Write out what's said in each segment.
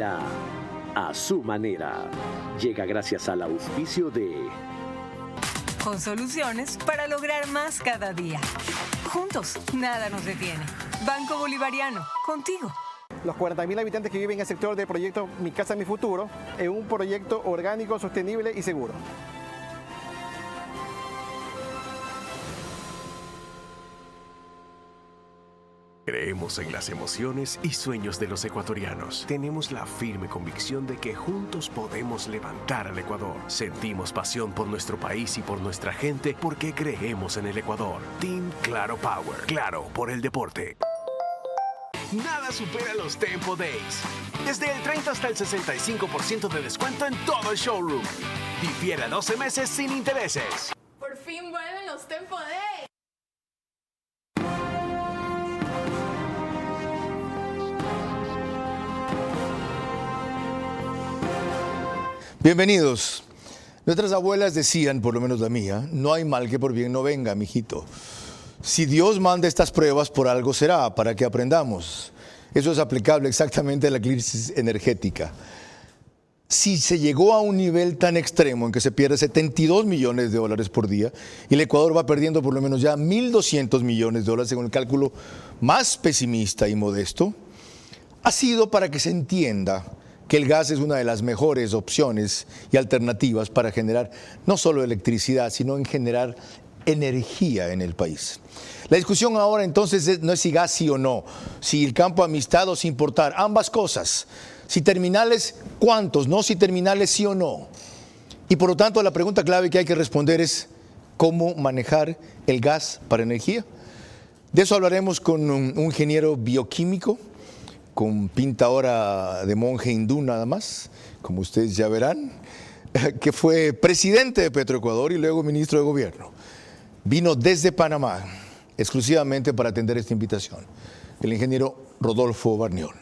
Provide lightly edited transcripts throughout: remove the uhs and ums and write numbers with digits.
Vera a su manera. Llega gracias al auspicio de... Con soluciones para lograr más cada día. Juntos, nada nos detiene. Banco Bolivariano, contigo. Los 40.000 habitantes que viven en el sector del proyecto Mi Casa, Mi Futuro, es un proyecto orgánico, sostenible y seguro. Creemos en las emociones y sueños de los ecuatorianos. Tenemos la firme convicción de que juntos podemos levantar al Ecuador. Sentimos pasión por nuestro país y por nuestra gente porque creemos en el Ecuador. Team Claro Power. Claro por el deporte. Nada supera los Tempo Days. Desde el 30 hasta el 65% de descuento en todo el showroom. Difiere a 12 meses sin intereses. Por fin vuelven los Tempo Days. Bienvenidos. Nuestras abuelas decían, por lo menos la mía, no hay mal que por bien no venga, mijito. Si Dios manda estas pruebas, por algo será, para que aprendamos. Eso es aplicable exactamente a la crisis energética. Si se llegó a un nivel tan extremo en que se pierde 72 millones de dólares por día y el Ecuador va perdiendo por lo menos ya 1.200 millones de dólares según el cálculo más pesimista y modesto, ha sido para que se entienda que el gas es una de las mejores opciones y alternativas para generar no solo electricidad, sino en generar energía en el país. La discusión ahora entonces no es si gas sí o no, si el campo amistad o si importar, ambas cosas. Si terminales, ¿cuántos? No si terminales sí o no. Y por lo tanto la pregunta clave que hay que responder es ¿cómo manejar el gas para energía? De eso hablaremos con un ingeniero bioquímico, con pinta ahora de monje hindú nada más, como ustedes ya verán, que fue presidente de Petroecuador y luego ministro de gobierno. Vino desde Panamá exclusivamente para atender esta invitación, el ingeniero Rodolfo Barniol.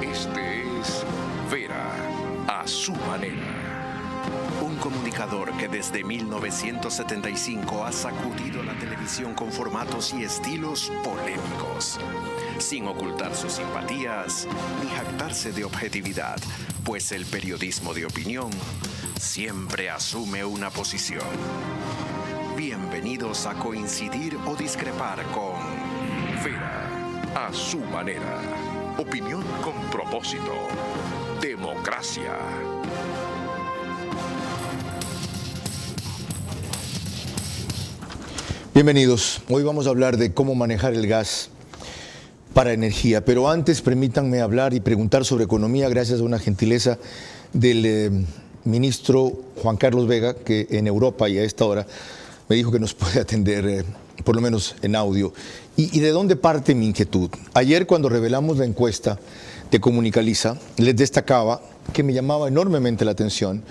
Este es Vera a su manera. Un comunicador que desde 1975 ha sacudido la televisión con formatos y estilos polémicos, sin ocultar sus simpatías ni jactarse de objetividad, pues el periodismo de opinión siempre asume una posición. Bienvenidos a coincidir o discrepar con Vera a su manera. Opinión con propósito. Democracia. Bienvenidos. Hoy vamos a hablar de cómo manejar el gas para energía, pero antes permítanme hablar y preguntar sobre economía gracias a una gentileza del ministro Juan Carlos Vega, que en Europa y a esta hora me dijo que nos puede atender, por lo menos en audio. ¿Y de dónde parte mi inquietud? Ayer cuando revelamos la encuesta de Comunicaliza, les destacaba que me llamaba enormemente la atención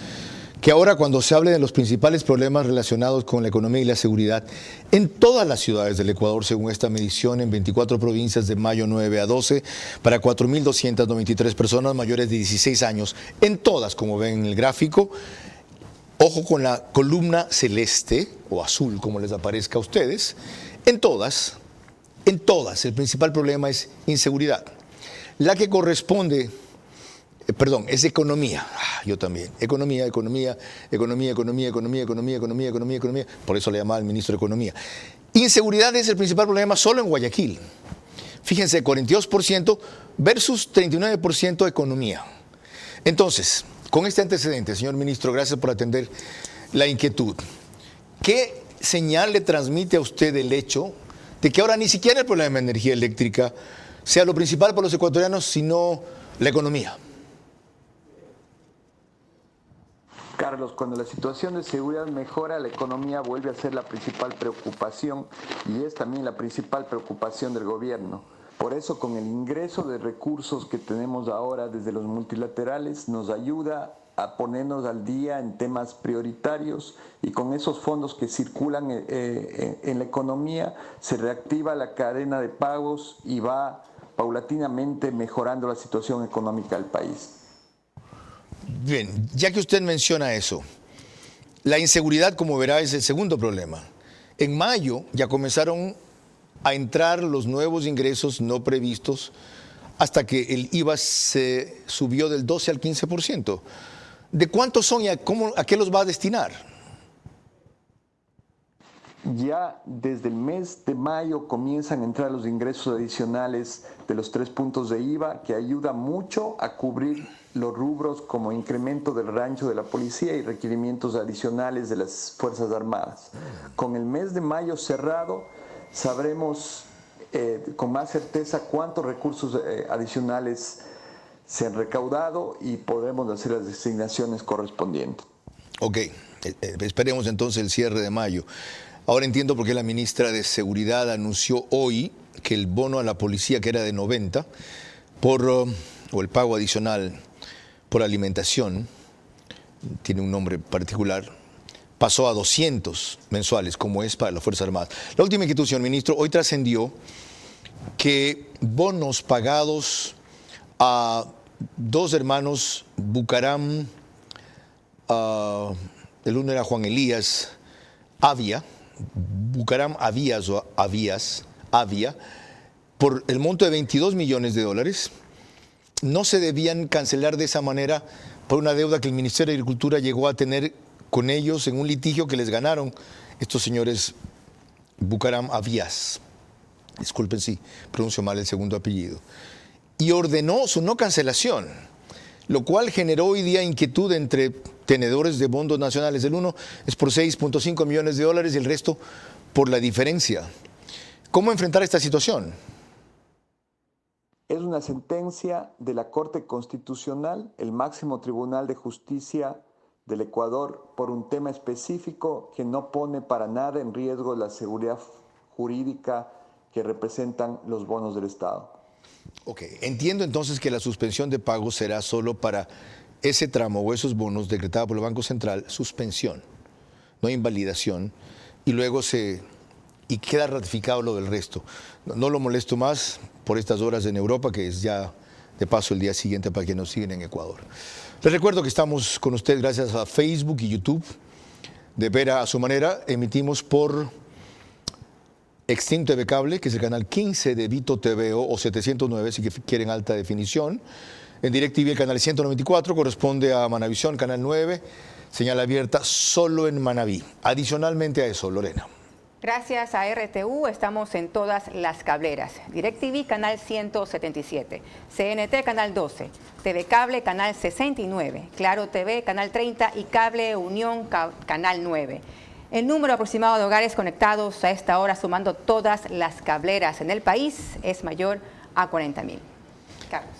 que ahora cuando se hable de los principales problemas relacionados con la economía y la seguridad, en todas las ciudades del Ecuador, según esta medición, en 24 provincias de mayo 9 a 12, para 4.293 personas mayores de 16 años, en todas, como ven en el gráfico, ojo con la columna celeste, o azul, como les aparezca a ustedes, en todas, el principal problema es inseguridad. La que corresponde... Perdón, es economía. Yo también. Economía. Por eso le llamaba al ministro de Economía. Inseguridad es el principal problema solo en Guayaquil. Fíjense, 42% versus 39% economía. Entonces, con este antecedente, señor ministro, gracias por atender la inquietud. ¿Qué señal le transmite a usted el hecho de que ahora ni siquiera el problema de energía eléctrica sea lo principal para los ecuatorianos, sino la economía? Carlos, cuando la situación de seguridad mejora, la economía vuelve a ser la principal preocupación y es también la principal preocupación del gobierno. Por eso, con el ingreso de recursos que tenemos ahora desde los multilaterales, nos ayuda a ponernos al día en temas prioritarios y con esos fondos que circulan en la economía se reactiva la cadena de pagos y va paulatinamente mejorando la situación económica del país. Bien, ya que usted menciona eso, la inseguridad, como verá, es el segundo problema. En mayo ya comenzaron a entrar los nuevos ingresos no previstos hasta que el IVA se subió del 12 al 15%. ¿De cuántos son y a qué los va a destinar? Ya desde el mes de mayo comienzan a entrar los ingresos adicionales de los 3 puntos de IVA, que ayuda mucho a cubrir los rubros como incremento del rancho de la policía y requerimientos adicionales de las Fuerzas Armadas. Con el mes de mayo cerrado, sabremos con más certeza cuántos recursos adicionales se han recaudado y podremos hacer las designaciones correspondientes. Ok, esperemos entonces el cierre de mayo. Ahora entiendo por qué la ministra de Seguridad anunció hoy que el bono a la policía, que era de 90, o el pago adicional por alimentación, tiene un nombre particular, pasó a 200 mensuales, como es para las Fuerzas Armadas. La última inquietud, señor ministro, hoy trascendió que bonos pagados a 2 hermanos Bucaram, el uno era Juan Elías Avia, Bucaram Avías o Avia, por el monto de $22 millones, no se debían cancelar de esa manera por una deuda que el Ministerio de Agricultura llegó a tener con ellos en un litigio que les ganaron estos señores Bucaram Avías. Disculpen si pronuncio mal el segundo apellido. Y ordenó su no cancelación, lo cual generó hoy día inquietud entre tenedores de fondos nacionales. El uno es por $6.5 millones y el resto por la diferencia. ¿Cómo enfrentar esta situación? Es una sentencia de la Corte Constitucional, el máximo Tribunal de Justicia del Ecuador, por un tema específico que no pone para nada en riesgo la seguridad jurídica que representan los bonos del Estado. Ok, entiendo entonces que la suspensión de pago será solo para ese tramo o esos bonos decretada por el Banco Central, suspensión, no invalidación, y luego queda ratificado lo del resto. No lo molesto más por estas horas en Europa, que es ya de paso el día siguiente para quienes nos siguen en Ecuador. Les recuerdo que estamos con usted gracias a Facebook y YouTube de Vera a su manera. Emitimos por Extinto TV Cable, que es el canal 15 de Vito TVO o 709 si quieren alta definición. En DirecTV el canal 194 corresponde a Manavisión, canal 9, señal abierta solo en Manabí. Adicionalmente a eso, Lorena. Gracias a RTU estamos en todas las cableras. DirecTV canal 177, CNT canal 12, TV Cable canal 69, Claro TV canal 30 y Cable Unión canal 9. El número aproximado de hogares conectados a esta hora, sumando todas las cableras en el país, es mayor a 40.000. Carlos.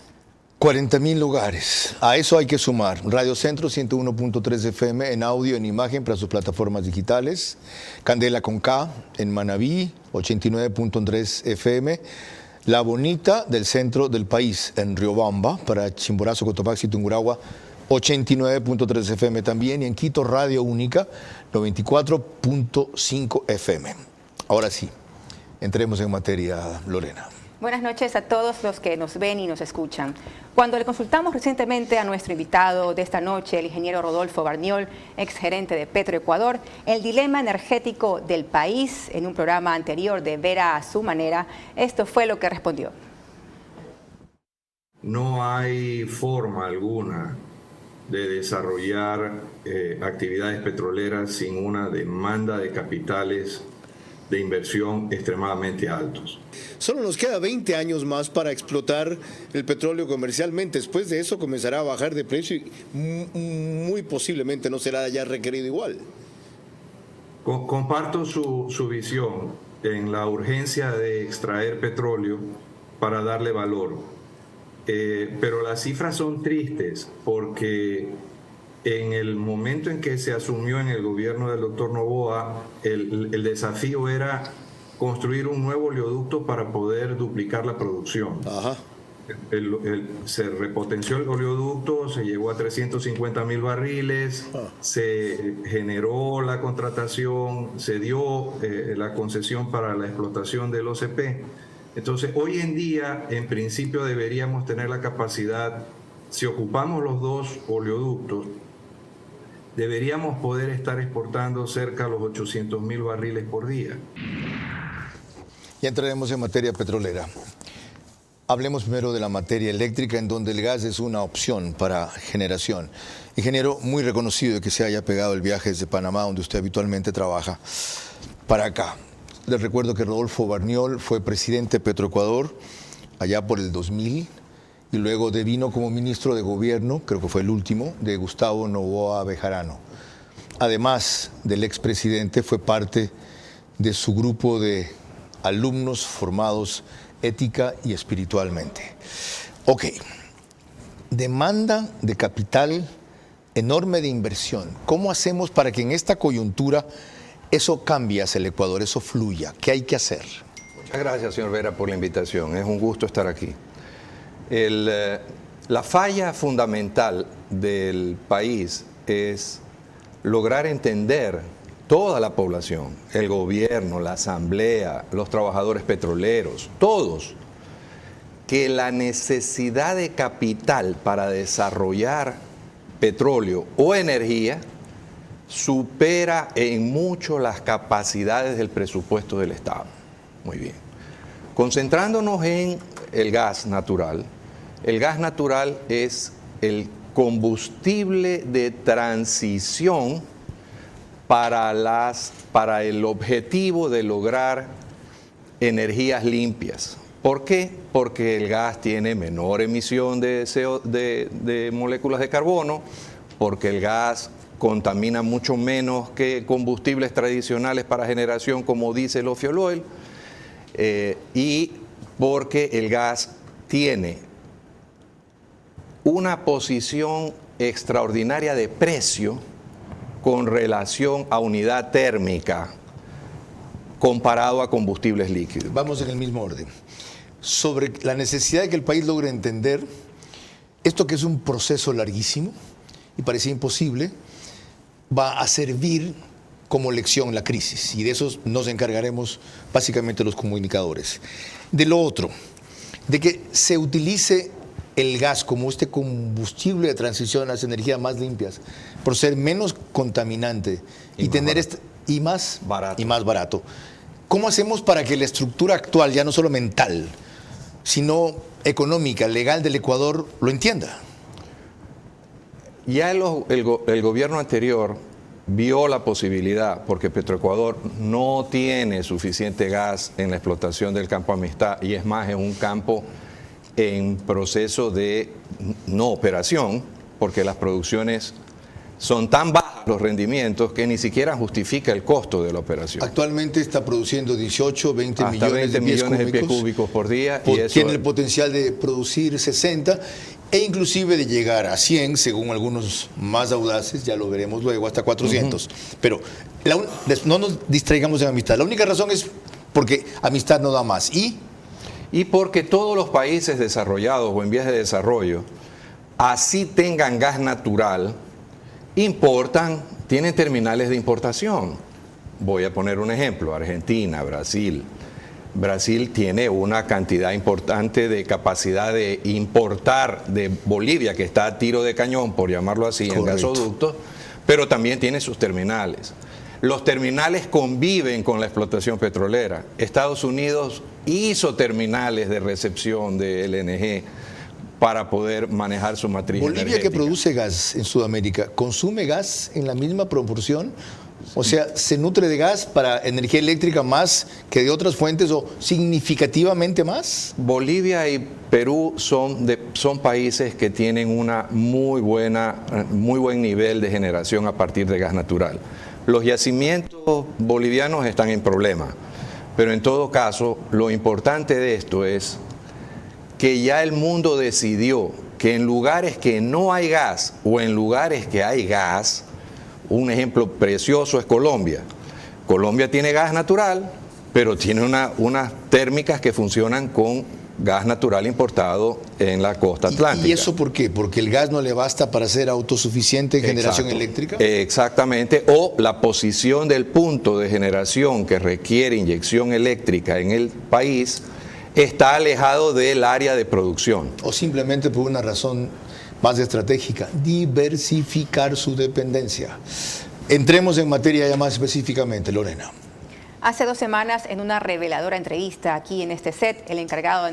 40.000 hogares. A eso hay que sumar Radio Centro 101.3 FM en audio, en imagen para sus plataformas digitales. Candela con K en Manabí 89.3 FM. La Bonita del centro del país en Riobamba para Chimborazo, Cotopaxi y Tungurahua 89.3 FM también. Y en Quito Radio Única 94.5 FM. Ahora sí, entremos en materia, Lorena. Buenas noches a todos los que nos ven y nos escuchan. Cuando le consultamos recientemente a nuestro invitado de esta noche, el ingeniero Rodolfo Barniol, exgerente de Petroecuador, el dilema energético del país en un programa anterior de Vera a su manera, esto fue lo que respondió. No hay forma alguna de desarrollar actividades petroleras sin una demanda de capitales de inversión extremadamente altos. Solo nos queda 20 años más para explotar el petróleo comercialmente. Después de eso comenzará a bajar de precio y muy posiblemente no será ya requerido igual. Comparto su visión en la urgencia de extraer petróleo para darle valor. Pero las cifras son tristes porque en el momento en que se asumió en el gobierno del doctor Noboa, el desafío era construir un nuevo oleoducto para poder duplicar la producción. Ajá. Se repotenció el oleoducto, se llegó a 350.000 barriles, se generó la contratación, se dio la concesión para la explotación del OCP. Entonces, hoy en día, en principio, deberíamos tener la capacidad, si ocupamos los dos oleoductos, deberíamos poder estar exportando cerca de los 800.000 barriles por día. Ya entraremos en materia petrolera. Hablemos primero de la materia eléctrica, en donde el gas es una opción para generación. Ingeniero, muy reconocido de que se haya pegado el viaje desde Panamá, donde usted habitualmente trabaja, para acá. Les recuerdo que Rodolfo Barniol fue presidente de Petroecuador allá por el 2000 y luego devino como ministro de gobierno, creo que fue el último, de Gustavo Noboa Bejarano. Además del expresidente, fue parte de su grupo de alumnos formados ética y espiritualmente. Ok, demanda de capital enorme de inversión. ¿Cómo hacemos para que en esta coyuntura eso cambie hacia el Ecuador, eso fluya? ¿Qué hay que hacer? Muchas gracias, señor Vera, por la invitación. Es un gusto estar aquí. La falla fundamental del país es lograr entender toda la población, el gobierno, la asamblea, los trabajadores petroleros, todos, que la necesidad de capital para desarrollar petróleo o energía supera en mucho las capacidades del presupuesto del Estado. Muy bien. Concentrándonos en el gas natural es el combustible de transición para el objetivo de lograr energías limpias. ¿Por qué? Porque el gas tiene menor emisión de moléculas de carbono, porque el gas contamina mucho menos que combustibles tradicionales para generación como diésel o fuel oil, y porque el gas tiene una posición extraordinaria de precio con relación a unidad térmica comparado a combustibles líquidos. Vamos en el mismo orden. Sobre la necesidad de que el país logre entender esto, que es un proceso larguísimo y parecía imposible, va a servir como lección la crisis, y de eso nos encargaremos básicamente los comunicadores. De lo otro, de que se utilice el gas como este combustible de transición a las energías más limpias, por ser menos contaminante y más barato. ¿Cómo hacemos para que la estructura actual, ya no solo mental, sino económica, legal del Ecuador, lo entienda? Ya el gobierno anterior vio la posibilidad, porque Petroecuador no tiene suficiente gas en la explotación del campo Amistad, y es más, es un campo en proceso de no operación, porque las producciones son tan bajos los rendimientos que ni siquiera justifica el costo de la operación. Actualmente está produciendo 18, 20 hasta millones, 20 millones de pies cúbicos por día. Y eso tiene el potencial de producir 60 e inclusive de llegar a 100, según algunos más audaces, ya lo veremos luego, hasta 400. Pero no nos distraigamos en Amistad. La única razón es porque Amistad no da más. Y porque todos los países desarrollados o en vías de desarrollo, así tengan gas natural, tienen terminales de importación. Voy a poner un ejemplo: Argentina, Brasil. Brasil tiene una cantidad importante de capacidad de importar de Bolivia, que está a tiro de cañón, por llamarlo así, en gasoductos, pero también tiene sus terminales. Los terminales conviven con la explotación petrolera. Estados Unidos hizo terminales de recepción de LNG para poder manejar su matriz energética. Bolivia, que produce gas en Sudamérica, ¿consume gas en la misma proporción? O sea, ¿se nutre de gas para energía eléctrica más que de otras fuentes o significativamente más? Bolivia y Perú son países que tienen una muy buen nivel de generación a partir de gas natural. Los yacimientos bolivianos están en problema, pero en todo caso, lo importante de esto es que ya el mundo decidió que en lugares que no hay gas o en lugares que hay gas, un ejemplo precioso es Colombia. Colombia tiene gas natural, pero tiene unas térmicas que funcionan con gas natural importado en la costa atlántica. ¿Y eso por qué? ¿Porque el gas no le basta para ser autosuficiente en generación eléctrica? Exactamente, o la posición del punto de generación que requiere inyección eléctrica en el país está alejado del área de producción. O simplemente por una razón más estratégica: diversificar su dependencia. Entremos en materia ya más específicamente, Lorena. Hace 2 semanas, en una reveladora entrevista aquí en este set, el encargado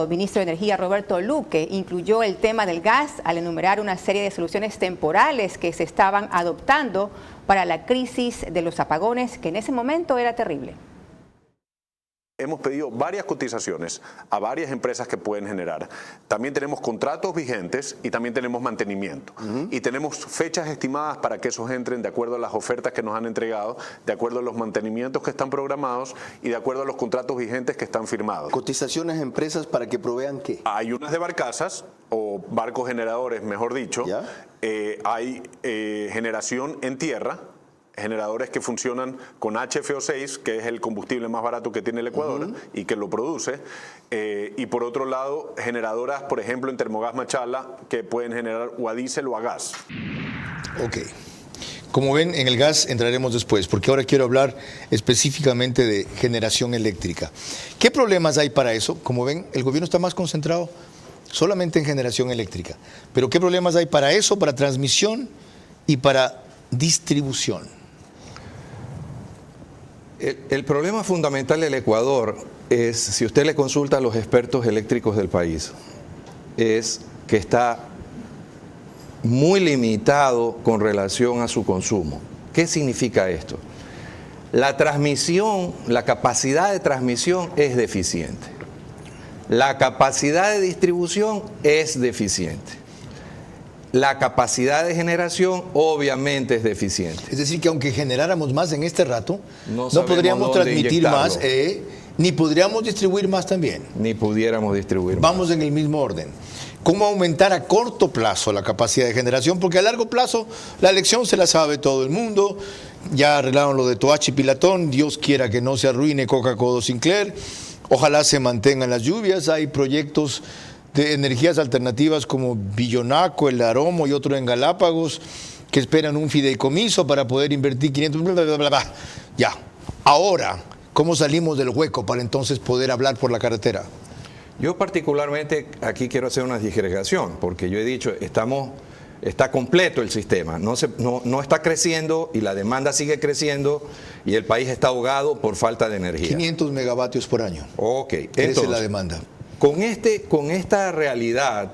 ministro de Energía, Roberto Luque, incluyó el tema del gas al enumerar una serie de soluciones temporales que se estaban adoptando para la crisis de los apagones, que en ese momento era terrible. Hemos pedido varias cotizaciones a varias empresas que pueden generar. También tenemos contratos vigentes y también tenemos mantenimiento. Y tenemos fechas estimadas para que esos entren de acuerdo a las ofertas que nos han entregado, de acuerdo a los mantenimientos que están programados y de acuerdo a los contratos vigentes que están firmados. ¿Cotizaciones a empresas para que provean qué? Hay unas de barcazas o barcos generadores, mejor dicho. Hay generación en tierra, generadores que funcionan con HFO6, que es el combustible más barato que tiene el Ecuador y que lo produce, y por otro lado generadoras, por ejemplo en Termogas Machala, que pueden generar o a diésel o a gas. Ok. Como ven, en el gas entraremos después, porque ahora quiero hablar específicamente de generación eléctrica. ¿Qué problemas hay para eso? Como ven, el gobierno está más concentrado solamente en generación eléctrica. Pero ¿qué problemas hay para eso, para transmisión y para distribución? El problema fundamental del Ecuador es, si usted le consulta a los expertos eléctricos del país, es que está muy limitado con relación a su consumo. ¿Qué significa esto? La transmisión, la capacidad de transmisión es deficiente. La capacidad de distribución es deficiente. La capacidad de generación obviamente es deficiente. Es decir, que aunque generáramos más en este rato, no podríamos transmitir más, ni podríamos distribuir más también. Ni pudiéramos distribuir más. Vamos en el mismo orden. ¿Cómo aumentar a corto plazo la capacidad de generación? Porque a largo plazo la elección se la sabe todo el mundo. Ya arreglaron lo de Toachi y Pilatón. Dios quiera que no se arruine Coca-Cola Sinclair. Ojalá se mantengan las lluvias. Hay proyectos de energías alternativas como Villonaco, El Aromo y otro en Galápagos, que esperan un fideicomiso para poder invertir 500, bla, bla, bla, bla. Ya. Ahora, ¿cómo salimos del hueco para entonces poder hablar por la carretera? Yo particularmente aquí quiero hacer una disgregación, porque yo he dicho, está completo el sistema, no está creciendo y la demanda sigue creciendo y el país está ahogado por falta de energía. 500 megavatios por año. Ok. Esa es la demanda. Con esta realidad,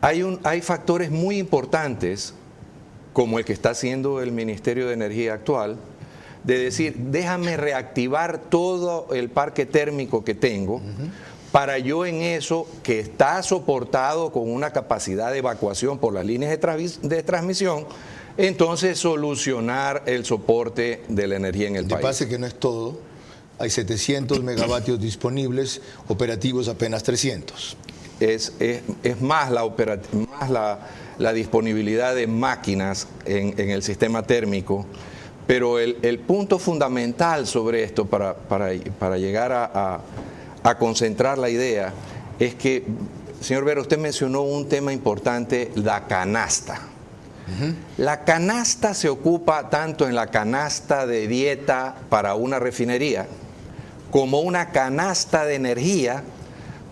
hay factores muy importantes, como el que está haciendo el Ministerio de Energía actual, de decir, déjame reactivar todo el parque térmico que tengo, para yo en eso, que está soportado con una capacidad de evacuación por las líneas de transmisión, entonces solucionar el soporte de la energía en el país. Te pasa que no es todo. Hay 700 megavatios disponibles, operativos apenas 300. Es más la disponibilidad de máquinas en el sistema térmico, pero el punto fundamental sobre esto, para llegar a concentrar la idea, es que, señor Vera, usted mencionó un tema importante, la canasta. La canasta se ocupa tanto en la canasta de dieta para una refinería, como una canasta de energía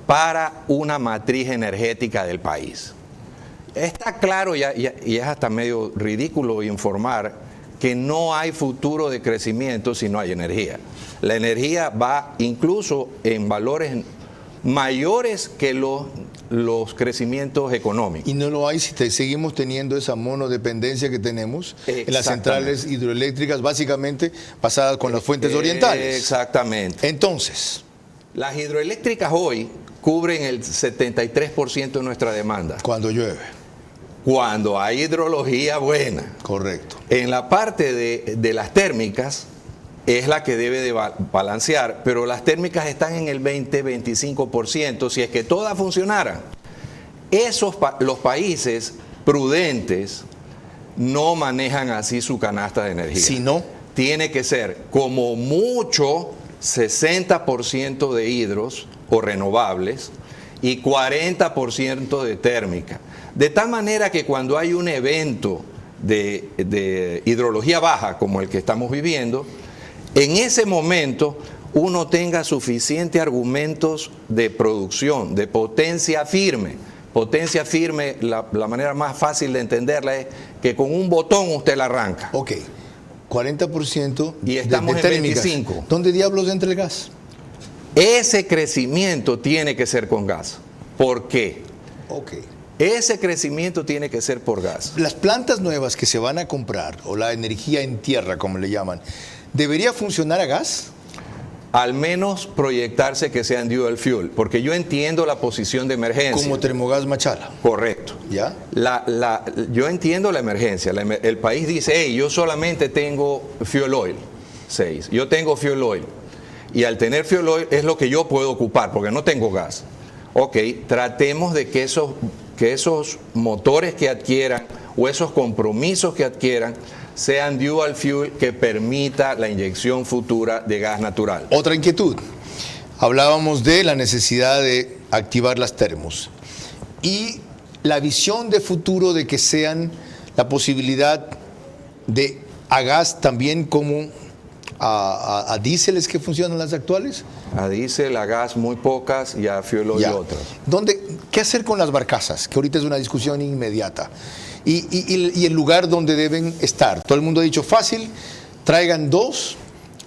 para una matriz energética del país. Está claro, y es hasta medio ridículo informar, que no hay futuro de crecimiento si no hay energía. La energía va incluso en valores mayores que los crecimientos económicos. Y no lo hay si seguimos teniendo esa monodependencia que tenemos en las centrales hidroeléctricas, básicamente basadas con las fuentes orientales. Exactamente. Entonces, las hidroeléctricas hoy cubren el 73% de nuestra demanda. Cuando llueve. Cuando hay hidrología buena. Correcto. En la parte de las térmicas, es la que debe de balancear, pero las térmicas están en el 20-25%. Si es que todas funcionaran, los países prudentes no manejan así su canasta de energía. Si no, tiene que ser como mucho 60% de hidros o renovables y 40% de térmica. De tal manera que cuando hay un evento de hidrología baja como el que estamos viviendo, en ese momento uno tenga suficientes argumentos de producción, de potencia firme. Potencia firme, la manera más fácil de entenderla es que con un botón usted la arranca. Ok. 40% y estamos de en térmicas. 25%. ¿Dónde diablos entra el gas? Ese crecimiento tiene que ser con gas. ¿Por qué? Ok. Ese crecimiento tiene que ser por gas. Las plantas nuevas que se van a comprar, o la energía en tierra, como le llaman, ¿debería funcionar a gas? Al menos proyectarse que sean dual fuel, porque yo entiendo la posición de emergencia. Como Termogas Machala. Correcto. ¿Ya? Yo entiendo la emergencia. El país dice, hey, yo solamente tengo fuel oil, 6. Yo tengo fuel oil. Y al tener fuel oil es lo que yo puedo ocupar, porque no tengo gas. Ok, tratemos de que esos motores que adquieran o esos compromisos que adquieran sean dual fuel que permita la inyección futura de gas natural. Otra inquietud. Hablábamos de la necesidad de activar las termos y la visión de futuro de que sean la posibilidad de a gas también como a diéseles que funcionan las actuales. A diésel, a gas muy pocas y a fuel oil otras. ¿Qué hacer con las barcazas? Que ahorita es una discusión inmediata. Y el lugar donde deben estar. Todo el mundo ha dicho fácil, traigan 2,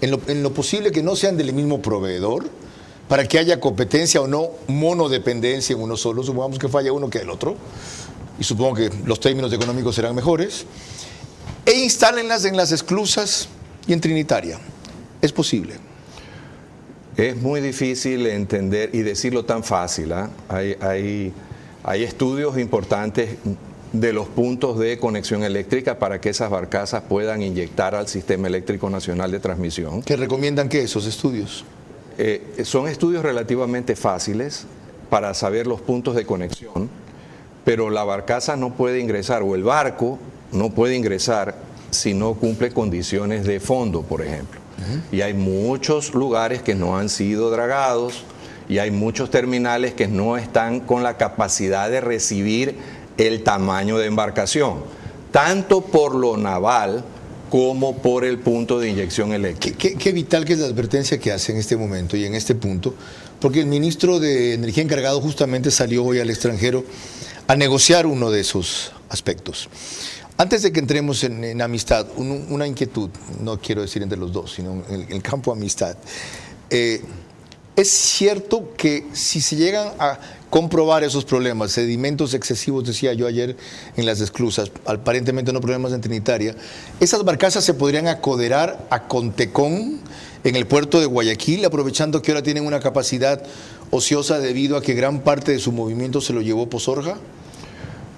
en lo posible que no sean del mismo proveedor, para que haya competencia o no monodependencia en uno solo. Supongamos que falla uno que el otro, y supongo que los términos económicos serán mejores, e instálenlas en las esclusas y en Trinitaria. Es posible. Es muy difícil entender y decirlo tan fácil. Hay estudios importantes de los puntos de conexión eléctrica para que esas barcazas puedan inyectar al Sistema Eléctrico Nacional de Transmisión. ¿Qué recomiendan que esos estudios? Son estudios relativamente fáciles para saber los puntos de conexión, pero la barcaza no puede ingresar, o el barco no puede ingresar si no cumple condiciones de fondo, por ejemplo. Y hay muchos lugares que no han sido dragados y hay muchos terminales que no están con la capacidad de recibir el tamaño de embarcación, tanto por lo naval como por el punto de inyección eléctrica. Qué vital que es la advertencia que hace en este momento y en este punto, porque el ministro de Energía encargado justamente salió hoy al extranjero a negociar uno de esos aspectos. Antes de que entremos en amistad, una inquietud, no quiero decir entre los dos, sino en el campo amistad. Es cierto que si se llegan a comprobar esos problemas, sedimentos excesivos, decía yo ayer, en las esclusas, aparentemente no problemas en Trinitaria, esas barcazas se podrían acoderar a Contecón en el puerto de Guayaquil, aprovechando que ahora tienen una capacidad ociosa debido a que gran parte de su movimiento se lo llevó Pozorja.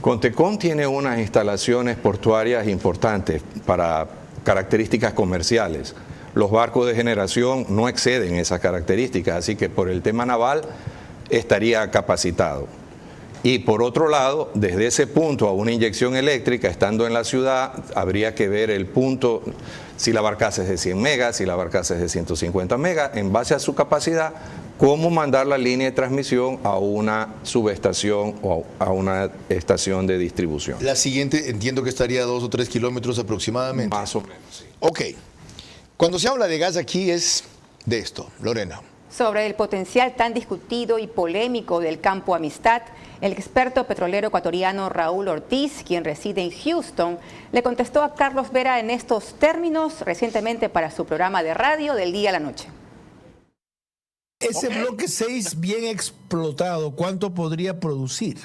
Contecón tiene unas instalaciones portuarias importantes para características comerciales. Los barcos de generación no exceden esas características, así que por el tema naval estaría capacitado. Y por otro lado, desde ese punto a una inyección eléctrica, estando en la ciudad, habría que ver el punto, si la barcaza es de 100 megas, si la barcaza es de 150 megas, en base a su capacidad, cómo mandar la línea de transmisión a una subestación o a una estación de distribución. La siguiente, entiendo que estaría a 2 o 3 kilómetros aproximadamente. Más o menos, sí. Ok. Cuando se habla de gas aquí es de esto, Lorena. Sobre el potencial tan discutido y polémico del campo Amistad, el experto petrolero ecuatoriano Raúl Ortiz, quien reside en Houston, le contestó a Carlos Vera en estos términos recientemente para su programa de radio del día a la noche. Ese bloque 6 bien explotado, ¿cuánto podría producir?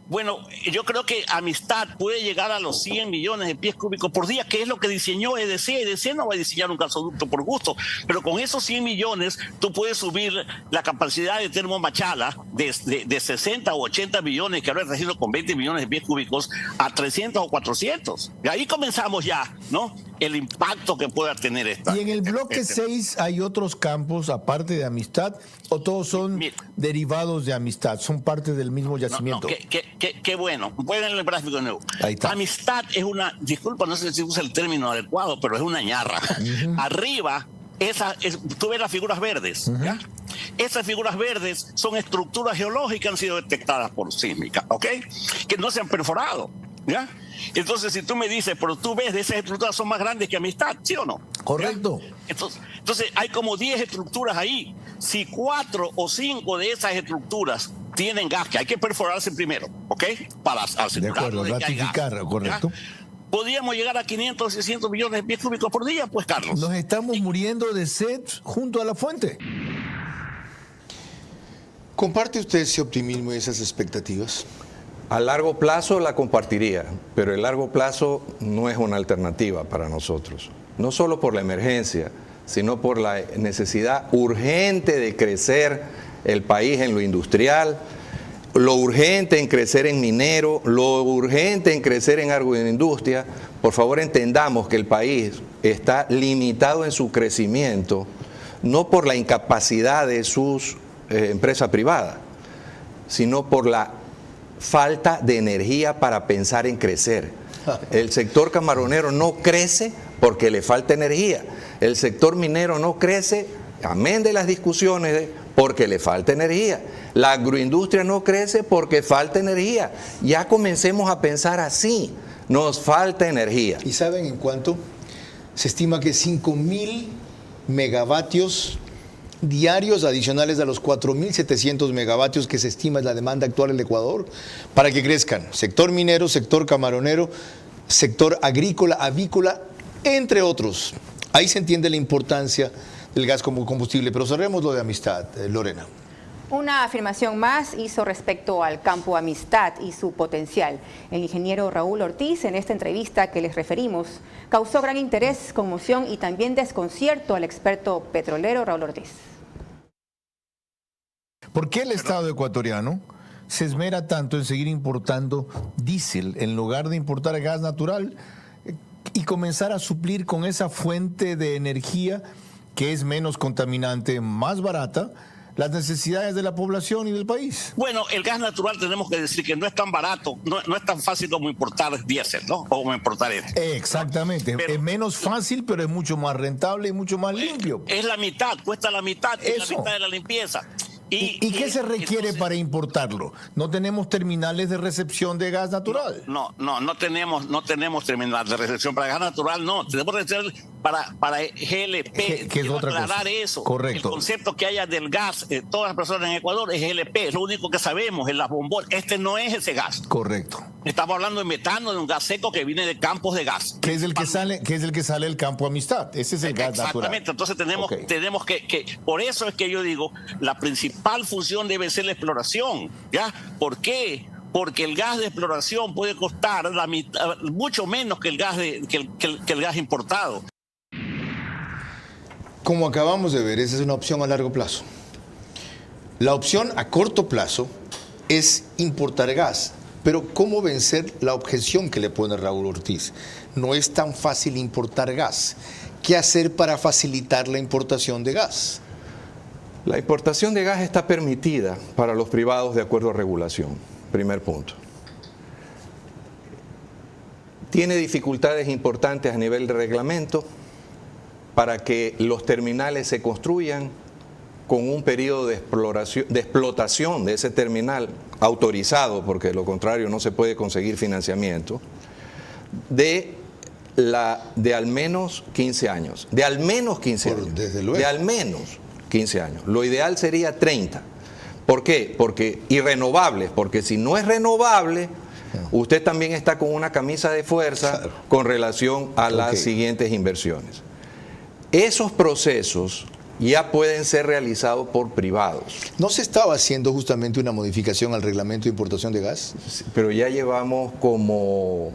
Bueno, yo creo que Amistad puede llegar a los 100 millones de pies cúbicos por día, que es lo que diseñó EDC. EDC no va a diseñar un gasoducto por gusto, pero con esos 100 millones tú puedes subir la capacidad de Termomachala de 60 o 80 millones, que ahora es registro con 20 millones de pies cúbicos, a 300 o 400. Y ahí comenzamos ya, ¿no? El impacto que pueda tener esta. ¿Y en el bloque 6 hay otros campos aparte de Amistad o todos son derivados de Amistad? ¿Son parte del mismo yacimiento? Qué bueno. Pueden ver el gráfico de nuevo. Ahí está. Amistad es una, disculpa, no sé si usa el término adecuado, pero es una ñarra. Arriba, tú ves las figuras verdes, ¿ya? Esas figuras verdes son estructuras geológicas que han sido detectadas por sísmica, ¿ok? Que no se han perforado, ¿ya? Entonces, si tú me dices, pero tú ves de esas estructuras son más grandes que Amistad, ¿sí o no? Correcto. Entonces hay como 10 estructuras ahí. Si 4 o 5 de esas estructuras tienen gas, que hay que perforarse primero, ¿ok? Para asegurarnos de acuerdo, de que hay gas, ratificar, correcto. ¿ya? podríamos llegar a 500, 600 millones de pies cúbicos por día, pues, Carlos. Nos estamos muriendo de sed junto a la fuente. ¿Comparte usted ese optimismo y esas expectativas? A largo plazo la compartiría, pero el largo plazo no es una alternativa para nosotros. No solo por la emergencia, sino por la necesidad urgente de crecer el país en lo industrial, lo urgente en crecer en minero, lo urgente en crecer en agroindustria. Por favor, entendamos que el país está limitado en su crecimiento, no por la incapacidad de sus empresas privadas, sino por la falta de energía para pensar en crecer. El sector camaronero no crece porque le falta energía. El sector minero no crece, amén de las discusiones, porque le falta energía. La agroindustria no crece porque falta energía. Ya comencemos a pensar así. Nos falta energía. ¿Y saben en cuánto? Se estima que 5.000 megavatios diarios adicionales a los 4.700 megavatios que se estima es la demanda actual en el Ecuador, para que crezcan sector minero, sector camaronero, sector agrícola, avícola, entre otros. Ahí se entiende la importancia del gas como combustible, pero cerremos lo de Amistad, Lorena. Una afirmación más hizo respecto al campo Amistad y su potencial. El ingeniero Raúl Ortiz, en esta entrevista que les referimos, causó gran interés, conmoción y también desconcierto al experto petrolero Raúl Ortiz. ¿Por qué el Estado ecuatoriano se esmera tanto en seguir importando diésel en lugar de importar gas natural y comenzar a suplir con esa fuente de energía que es menos contaminante, más barata, las necesidades de la población y del país? Bueno, el gas natural tenemos que decir que no es tan barato, no es tan fácil como importar diésel, ¿no? O como importar Exactamente, es menos fácil, pero es mucho más rentable y mucho más limpio. Es la mitad, cuesta la mitad, es la mitad de la limpieza. ¿Y qué se requiere entonces, para importarlo? ¿No tenemos terminales de recepción de gas natural? No tenemos terminales de recepción para gas natural, no. Tenemos recepción para GLP. ¿Qué es otra cosa? Aclarar eso. Correcto. El concepto que haya del gas, todas las personas en Ecuador, es GLP. Es lo único que sabemos, es la bombón. Este no es ese gas. Correcto. Estamos hablando de metano, de un gas seco que viene de campos de gas. ¿Qué es el que sale del campo Amistad? Ese es el gas natural. Exactamente. Entonces tenemos que por eso es que yo digo, la principal función debe ser la exploración, ¿ya? ¿Por qué? Porque el gas de exploración puede costar la mitad, mucho menos que el gas que el gas importado. Como acabamos de ver, esa es una opción a largo plazo. La opción a corto plazo es importar gas. Pero ¿cómo vencer la objeción que le pone Raúl Ortiz? No es tan fácil importar gas. ¿Qué hacer para facilitar la importación de gas? La importación de gas está permitida para los privados de acuerdo a regulación, primer punto. Tiene dificultades importantes a nivel de reglamento para que los terminales se construyan con un periodo de explotación de ese terminal autorizado, porque de lo contrario no se puede conseguir financiamiento, de al menos 15 años. De al menos 15 años. Desde luego. De al menos 15 años. Lo ideal sería 30. ¿Por qué? Porque irrenovables, porque si no es renovable, usted también está con una camisa de fuerza con relación a las siguientes inversiones. Esos procesos ya pueden ser realizados por privados. ¿No se estaba haciendo justamente una modificación al reglamento de importación de gas? Sí, pero ya llevamos como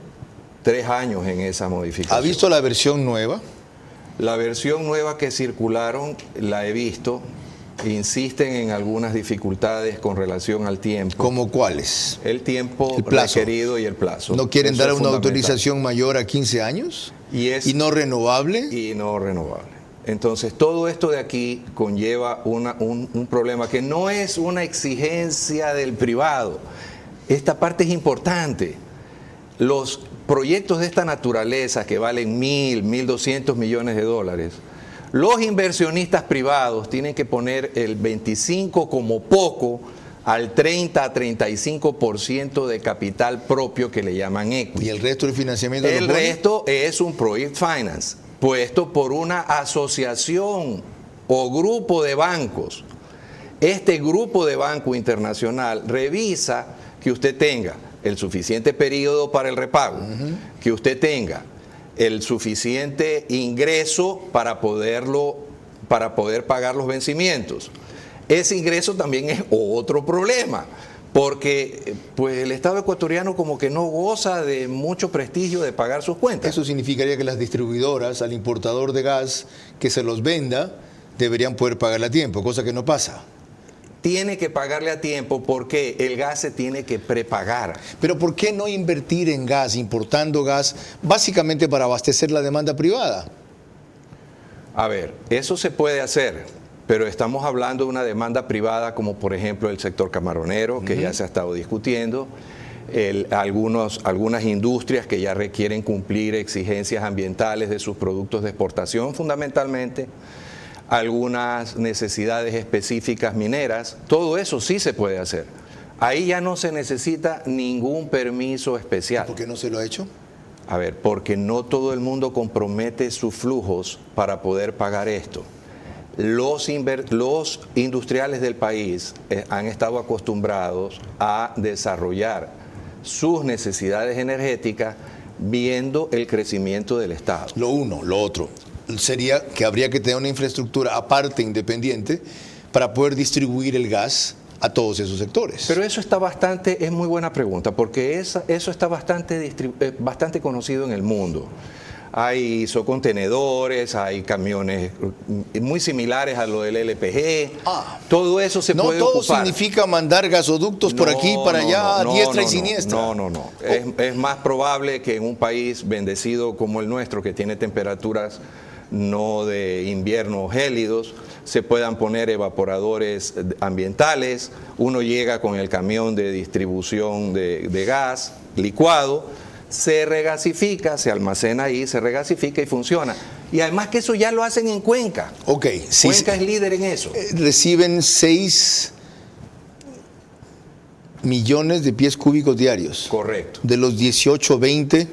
3 años en esa modificación. ¿Ha visto la versión nueva? La versión nueva que circularon la he visto. Insisten en algunas dificultades con relación al tiempo. ¿Cómo cuáles? El tiempo requerido y el plazo. ¿No quieren dar una autorización mayor a 15 años? ¿Y no renovable? Y no renovable. Entonces, todo esto de aquí conlleva un problema que no es una exigencia del privado. Esta parte es importante. Los proyectos de esta naturaleza que valen 1.200 millones de dólares, los inversionistas privados tienen que poner el 25 como poco al 30 a 35% de capital propio que le llaman equity. ¿Y el resto del financiamiento? El resto es un project finance puesto por una asociación o grupo de bancos. Este grupo de banco internacional revisa que usted tenga el suficiente periodo para el repago, que usted tenga el suficiente ingreso para poder pagar los vencimientos. Ese ingreso también es otro problema, porque pues el Estado ecuatoriano como que no goza de mucho prestigio de pagar sus cuentas. Eso significaría que las distribuidoras al importador de gas que se los venda deberían poder pagarle a tiempo, cosa que no pasa. Tiene que pagarle a tiempo porque el gas se tiene que prepagar. Pero ¿por qué no invertir en gas, importando gas, básicamente para abastecer la demanda privada? A ver, eso se puede hacer, pero estamos hablando de una demanda privada como por ejemplo el sector camaronero, que ya se ha estado discutiendo, algunas industrias que ya requieren cumplir exigencias ambientales de sus productos de exportación fundamentalmente, algunas necesidades específicas mineras, todo eso sí se puede hacer. Ahí ya no se necesita ningún permiso especial. ¿Por qué no se lo ha hecho? A ver, porque no todo el mundo compromete sus flujos para poder pagar esto. Los industriales del país han estado acostumbrados a desarrollar sus necesidades energéticas viendo el crecimiento del Estado. Lo uno. Lo otro sería que habría que tener una infraestructura aparte, independiente, para poder distribuir el gas a todos esos sectores. Pero eso está es muy buena pregunta, porque eso está bastante conocido en el mundo. Hay isocontenedores, hay camiones muy similares a lo del LPG. Todo eso se puede ocupar. No todo significa mandar gasoductos por aquí, para allá, diestra y siniestra. No. Es más probable que en un país bendecido como el nuestro, que tiene temperaturas no de invierno gélidos, se puedan poner evaporadores ambientales. Uno llega con el camión de distribución de gas licuado, se regasifica, se almacena ahí, se regasifica y funciona. Y además que eso ya lo hacen en Cuenca. Ok. Cuenca es líder en eso. Reciben 6 millones de pies cúbicos diarios. Correcto. De los 18, 20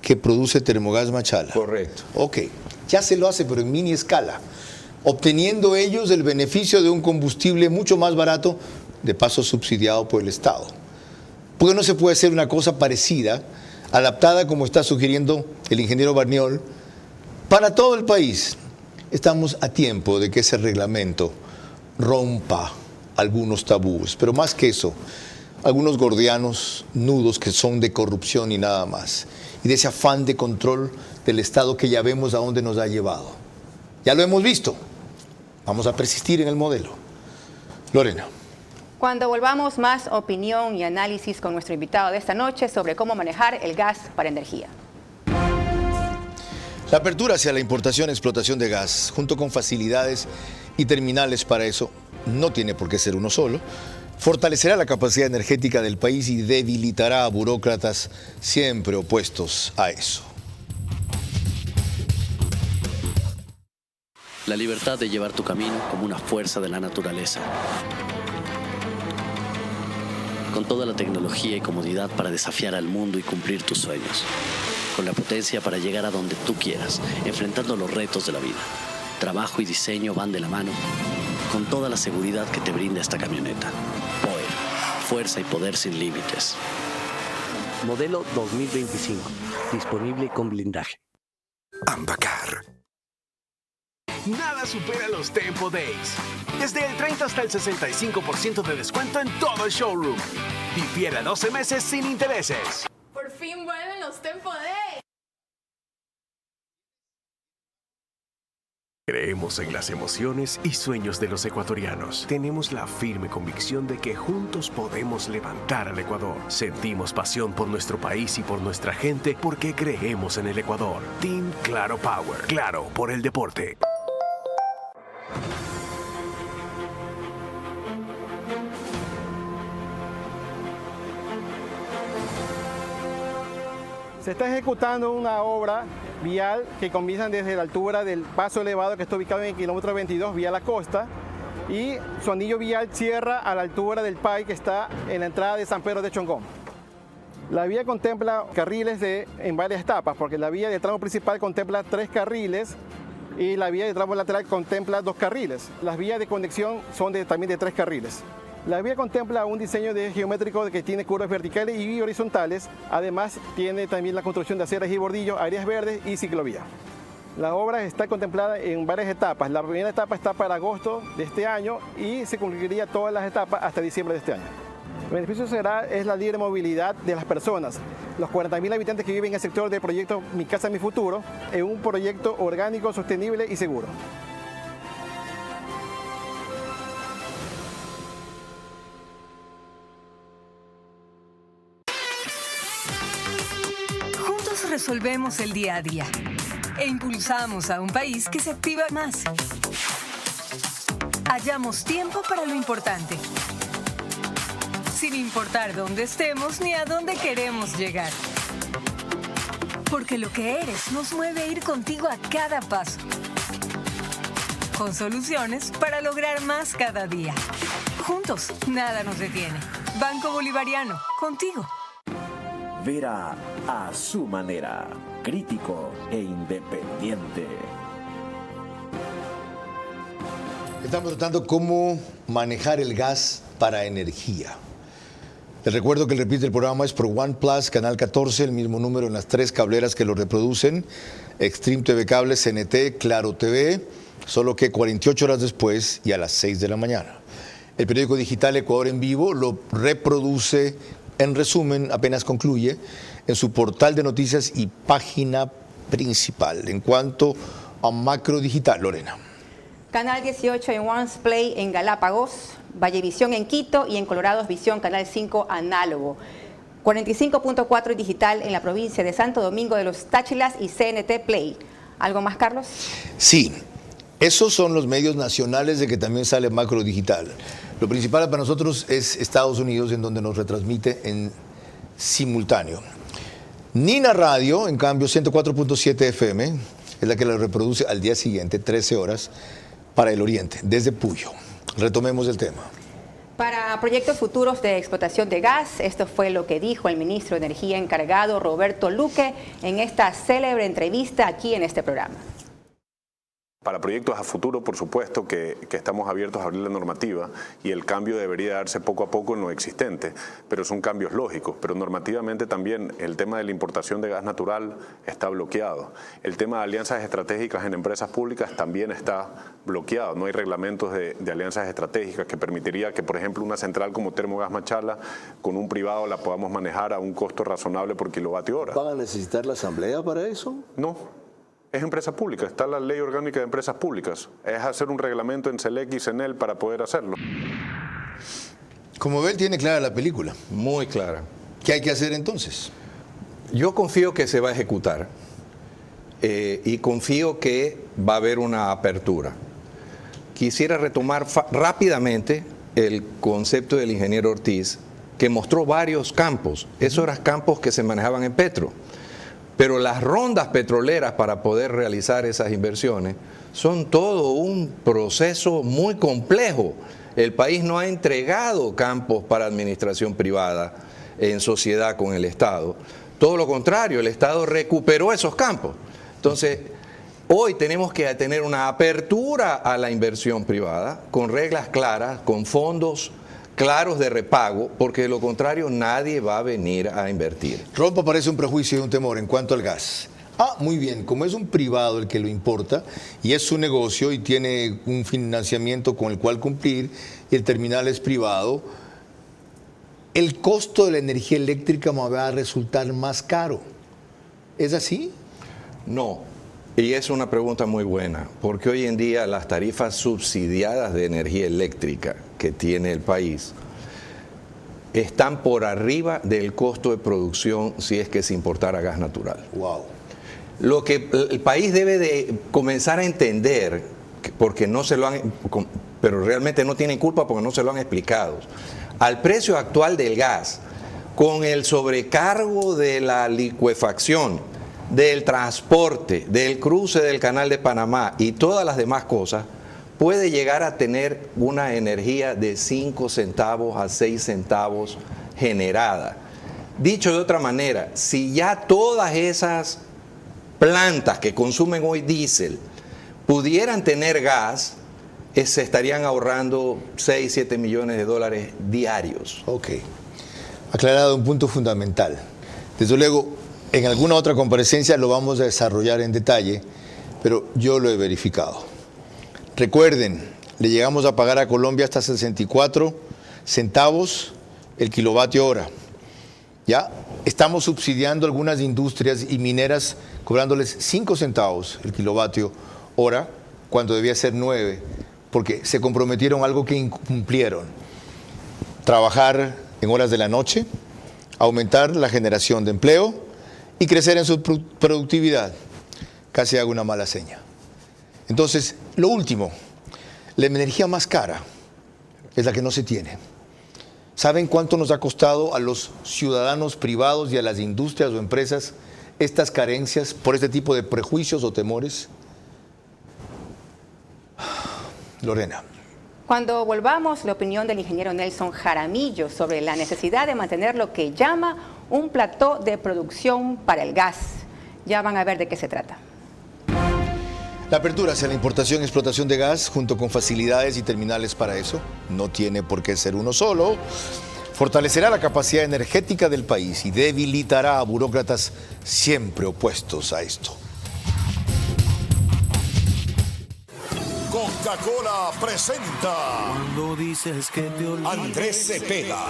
que produce Termogas Machala. Correcto. Ok. Ya se lo hace, pero en mini escala, obteniendo ellos el beneficio de un combustible mucho más barato, de paso subsidiado por el Estado. ¿Por qué no se puede hacer una cosa parecida, adaptada como está sugiriendo el ingeniero Barniol, para todo el país? Estamos a tiempo de que ese reglamento rompa algunos tabúes, pero más que eso, algunos gordianos, nudos que son de corrupción y nada más, y de ese afán de control del Estado que ya vemos a dónde nos ha llevado. Ya lo hemos visto. Vamos a persistir en el modelo. Lorena. Cuando volvamos, más opinión y análisis con nuestro invitado de esta noche sobre cómo manejar el gas para energía. La apertura hacia la importación y explotación de gas, junto con facilidades y terminales para eso, no tiene por qué ser uno solo, fortalecerá la capacidad energética del país y debilitará a burócratas siempre opuestos a eso. La libertad de llevar tu camino como una fuerza de la naturaleza. Con toda la tecnología y comodidad para desafiar al mundo y cumplir tus sueños. Con la potencia para llegar a donde tú quieras, enfrentando los retos de la vida. Trabajo y diseño van de la mano, con toda la seguridad que te brinda esta camioneta. Power, fuerza y poder sin límites. Modelo 2025, disponible con blindaje. Ambacar. Nada supera los Tempo Days. Desde el 30 hasta el 65% de descuento en todo el showroom. Difiere a 12 meses sin intereses. Por fin vuelven los Tempo Days. Creemos en las emociones y sueños de los ecuatorianos. Tenemos la firme convicción de que juntos podemos levantar al Ecuador. Sentimos pasión por nuestro país y por nuestra gente porque creemos en el Ecuador. Team Claro Power. Claro por el deporte. Se está ejecutando una obra vial que comienza desde la altura del paso elevado que está ubicado en el kilómetro 22 vía la costa y su anillo vial cierra a la altura del PAI que está en la entrada de San Pedro de Chongón. La vía contempla carriles en varias etapas, porque la vía del tramo principal contempla 3 carriles y la vía del tramo lateral contempla 2 carriles. Las vías de conexión son también de 3 carriles. La vía contempla un diseño geométrico que tiene curvas verticales y horizontales. Además, tiene también la construcción de aceras y bordillos, áreas verdes y ciclovía. La obra está contemplada en varias etapas. La primera etapa está para agosto de este año y se concluiría todas las etapas hasta diciembre de este año. El beneficio es la libre movilidad de las personas. Los 40.000 habitantes que viven en el sector del proyecto Mi Casa, Mi Futuro, en un proyecto orgánico, sostenible y seguro. Juntos resolvemos el día a día e impulsamos a un país que se activa más. Hallamos tiempo para lo importante, sin importar dónde estemos ni a dónde queremos llegar. Porque lo que eres nos mueve a ir contigo a cada paso, con soluciones para lograr más cada día. Juntos, nada nos detiene. Banco Bolivariano, contigo. Vera a su manera, crítico e independiente. Estamos tratando cómo manejar el gas para energía. Les recuerdo que el repite del programa es por OnePlus, Canal 14, el mismo número en las 3 cableras que lo reproducen, Extreme TV Cable, CNT, Claro TV, solo que 48 horas después y a las 6 de la mañana. El periódico digital Ecuador en Vivo lo reproduce, en resumen, apenas concluye, en su portal de noticias y página principal. En cuanto a macro digital, Lorena. Canal 18 en Once Play en Galápagos, Vallevisión en Quito y en Colorados Visión, Canal 5 análogo. 45.4 digital en la provincia de Santo Domingo de los Táchilas y CNT Play. ¿Algo más, Carlos? Sí, esos son los medios nacionales de que también sale macro digital. Lo principal para nosotros es Estados Unidos, en donde nos retransmite en simultáneo. Nina Radio, en cambio, 104.7 FM, es la que la reproduce al día siguiente, 13 horas, para el Oriente, desde Puyo. Retomemos el tema. Para proyectos futuros de explotación de gas, esto fue lo que dijo el ministro de Energía encargado, Roberto Luque, en esta célebre entrevista aquí en este programa. Para proyectos a futuro, por supuesto que estamos abiertos a abrir la normativa y el cambio debería darse poco a poco en lo existente, pero son cambios lógicos. Pero normativamente también el tema de la importación de gas natural está bloqueado. El tema de alianzas estratégicas en empresas públicas también está bloqueado. No hay reglamentos de alianzas estratégicas que permitiría que, por ejemplo, una central como Termogas Machala, con un privado la podamos manejar a un costo razonable por kilovatio hora. ¿Van a necesitar la asamblea para eso? No. Es empresa pública, está la ley orgánica de empresas públicas. Es hacer un reglamento en SELEC y CENEL para poder hacerlo. Como ve, tiene clara la película. Muy clara. ¿Qué hay que hacer entonces? Yo confío que se va a ejecutar y confío que va a haber una apertura. Quisiera retomar rápidamente el concepto del ingeniero Ortiz, que mostró varios campos. Esos eran campos que se manejaban en Petro. Pero las rondas petroleras para poder realizar esas inversiones son todo un proceso muy complejo. El país no ha entregado campos para administración privada en sociedad con el Estado. Todo lo contrario, el Estado recuperó esos campos. Entonces, hoy tenemos que tener una apertura a la inversión privada con reglas claras, con fondos claros de repago, porque de lo contrario nadie va a venir a invertir. Rompa parece un prejuicio y un temor en cuanto al gas. Muy bien, como es un privado el que lo importa y es su negocio y tiene un financiamiento con el cual cumplir y el terminal es privado, el costo de la energía eléctrica me va a resultar más caro. ¿Es así? No, y es una pregunta muy buena, porque hoy en día las tarifas subsidiadas de energía eléctrica que tiene el país están por arriba del costo de producción si es que se importara gas natural. Wow. Lo que el país debe de comenzar a entender, porque no se lo han, pero realmente no tienen culpa porque no se lo han explicado, al precio actual del gas, con el sobrecargo de la licuefacción, del transporte, del cruce del Canal de Panamá y todas las demás cosas, puede llegar a tener una energía de 5 centavos a 6 centavos generada. Dicho de otra manera, si ya todas esas plantas que consumen hoy diésel pudieran tener gas, se estarían ahorrando 6, 7 millones de dólares diarios. Ok. Aclarado un punto fundamental. Desde luego, en alguna otra comparecencia lo vamos a desarrollar en detalle, pero yo lo he verificado. Recuerden, le llegamos a pagar a Colombia hasta 64 centavos el kilovatio hora. Ya estamos subsidiando algunas industrias y mineras cobrándoles 5 centavos el kilovatio hora cuando debía ser 9, porque se comprometieron a algo que incumplieron. Trabajar en horas de la noche, aumentar la generación de empleo y crecer en su productividad. Casi hago una mala seña. Entonces, lo último, la energía más cara es la que no se tiene. ¿Saben cuánto nos ha costado a los ciudadanos privados y a las industrias o empresas estas carencias por este tipo de prejuicios o temores? Lorena. Cuando volvamos, la opinión del ingeniero Nelson Jaramillo sobre la necesidad de mantener lo que llama un plató de producción para el gas. Ya van a ver de qué se trata. La apertura hacia la importación y explotación de gas, junto con facilidades y terminales para eso, no tiene por qué ser uno solo, fortalecerá la capacidad energética del país y debilitará a burócratas siempre opuestos a esto. Coca-Cola presenta Cuando dices que te olvides, Andrés Cepeda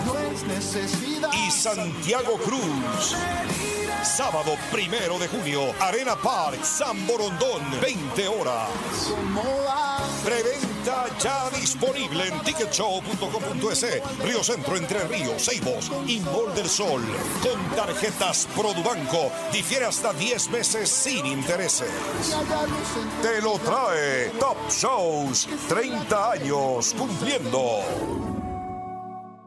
y Santiago Cruz. Sábado 1 de junio, Arena Park, San Borondón, 20 horas. Preventa ya disponible en ticketshow.com.es, Río Centro, Entre Ríos, Ceibos y Mall del Sol. Con tarjetas Produbanco, difiere hasta 10 meses sin intereses. Te lo trae Top Shows, 30 años cumpliendo.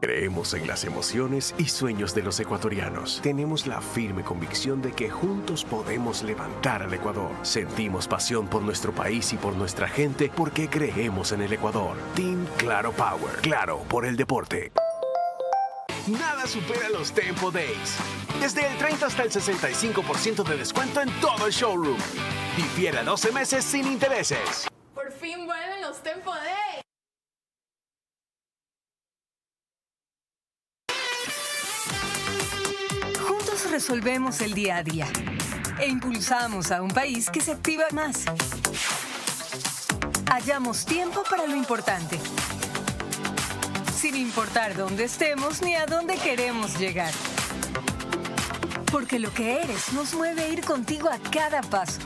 Creemos en las emociones y sueños de los ecuatorianos. Tenemos la firme convicción de que juntos podemos levantar al Ecuador. Sentimos pasión por nuestro país y por nuestra gente porque creemos en el Ecuador. Team Claro Power. Claro por el deporte. Nada supera los Tempo Days. Desde el 30 hasta el 65% de descuento en todo el showroom. Difiere a 12 meses sin intereses. Por fin vuelven los Tempo Days. Resolvemos el día a día e impulsamos a un país que se activa más. Hallamos tiempo para lo importante, sin importar dónde estemos ni a dónde queremos llegar. Porque lo que eres nos mueve a ir contigo a cada paso,